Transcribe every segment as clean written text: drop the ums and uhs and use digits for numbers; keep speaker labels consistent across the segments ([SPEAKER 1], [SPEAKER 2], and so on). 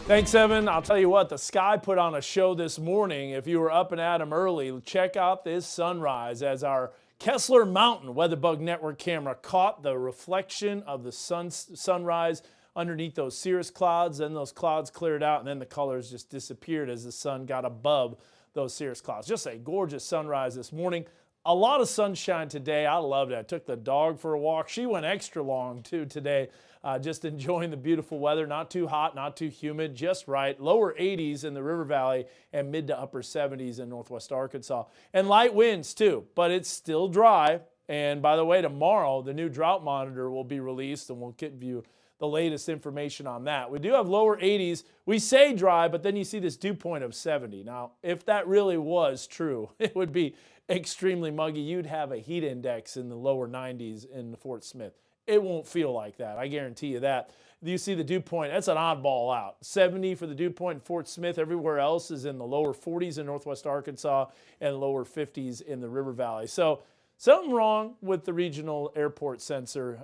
[SPEAKER 1] Thanks, Evan. I'll tell you what, the sky put on a show this morning. If you were up and at 'em early, check out this sunrise as our Kessler Mountain WeatherBug Network camera caught the reflection of the sunrise underneath those cirrus clouds. Then those clouds cleared out, and then the colors just disappeared as the sun got above those cirrus clouds. Just a gorgeous sunrise this morning. A lot of sunshine today. I loved it. I took the dog for a walk. She went extra long, too, today. Just enjoying the beautiful weather. Not too hot, not too humid, just right. Lower 80s in the River Valley and mid to upper 70s in northwest Arkansas. And light winds, too, but it's still dry. And by the way, tomorrow, the new drought monitor will be released, and we'll give you the latest information on that. We do have lower 80s. We say dry, but then you see this dew point of 70. Now, if that really was true, it would be extremely muggy. You'd have a heat index in the lower 90s in Fort Smith. It won't feel like that. I guarantee you that. You see the dew point, that's an oddball out. 70 for the dew point in Fort Smith. Everywhere else is in the lower 40s in northwest Arkansas and lower 50s in the River Valley. So something wrong with the regional airport sensor,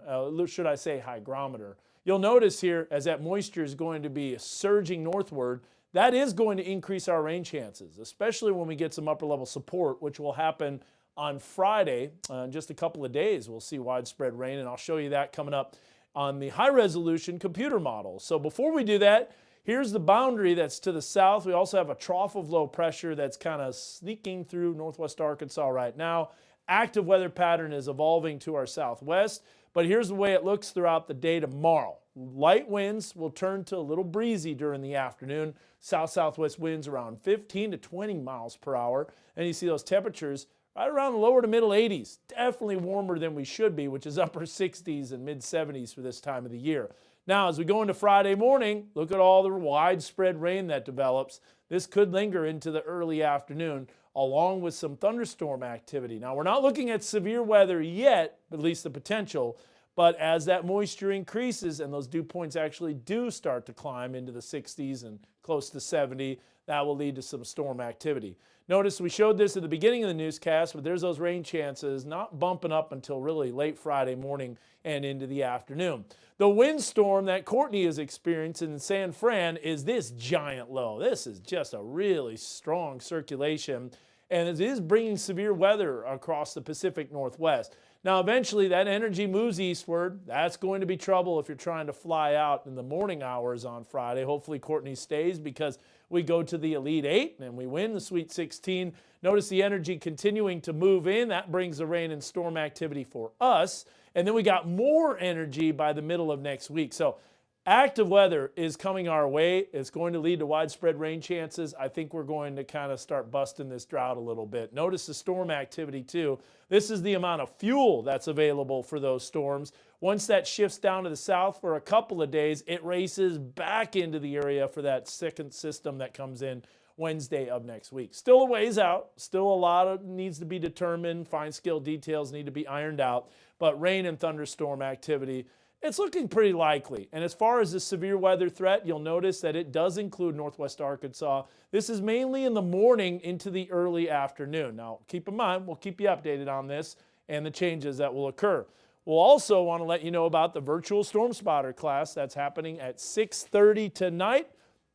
[SPEAKER 1] should I say hygrometer. You'll notice here as that moisture is going to be surging northward, that is going to increase our rain chances, especially when we get some upper level support, which will happen on Friday. In just a couple of days, we'll see widespread rain, and I'll show you that coming up on the high resolution computer model. So before we do that, here's the boundary that's to the south. We also have a trough of low pressure that's kind of sneaking through northwest Arkansas right now. Active weather pattern is evolving to our southwest, but here's the way it looks throughout the day tomorrow. Light winds will turn to a little breezy during the afternoon. South-southwest winds around 15 to 20 miles per hour. And you see those temperatures right around the lower to middle 80s. Definitely warmer than we should be, which is upper 60s and mid 70s for this time of the year. Now, as we go into Friday morning, look at all the widespread rain that develops. This could linger into the early afternoon, along with some thunderstorm activity. Now, we're not looking at severe weather yet, at least the potential, but as that moisture increases and those dew points actually do start to climb into the 60s and close to 70, that will lead to some storm activity. Notice we showed this at the beginning of the newscast, but there's those rain chances not bumping up until really late Friday morning and into the afternoon. The windstorm that Courtney is experiencing in San Fran is this giant low. This is just a really strong circulation, and it is bringing severe weather across the Pacific Northwest. Now, eventually, that energy moves eastward. That's going to be trouble if you're trying to fly out in the morning hours on Friday. Hopefully, Courtney stays because we go to the Elite Eight and we win the Sweet 16. Notice the energy continuing to move in. That brings the rain and storm activity for us. And then we got more energy by the middle of next week. So active weather is coming our way. It's going to lead to widespread rain chances. I think we're going to kind of start busting this drought a little bit. Notice the storm activity too. This is the amount of fuel that's available for those storms. Once that shifts down to the south for a couple of days, it races back into the area for that second system that comes in Wednesday of next week. Still a ways out. Still a lot of needs to be determined. Fine scale details need to be ironed out. But rain and thunderstorm activity, it's looking pretty likely. And as far as the severe weather threat, you'll notice that it does include northwest Arkansas. This is mainly in the morning into the early afternoon. Now, keep in mind, we'll keep you updated on this and the changes that will occur. We'll also want to let you know about the virtual storm spotter class that's happening at 6:30 tonight.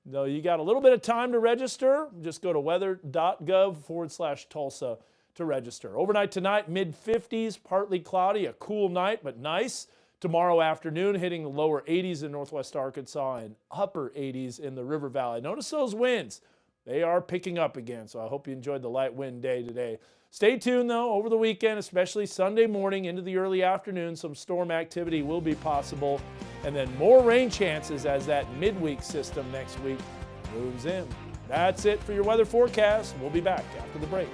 [SPEAKER 1] Though you got a little bit of time to register, just go to weather.gov/Tulsa to register. Overnight tonight, mid-50s, partly cloudy, a cool night, but nice. Tomorrow afternoon, hitting the lower 80s in northwest Arkansas and upper 80s in the River Valley. Notice those winds. They are picking up again, so I hope you enjoyed the light wind day today. Stay tuned, though, over the weekend, especially Sunday morning into the early afternoon. Some storm activity will be possible, and then more rain chances as that midweek system next week moves in. That's it for your weather forecast. We'll be back after the break.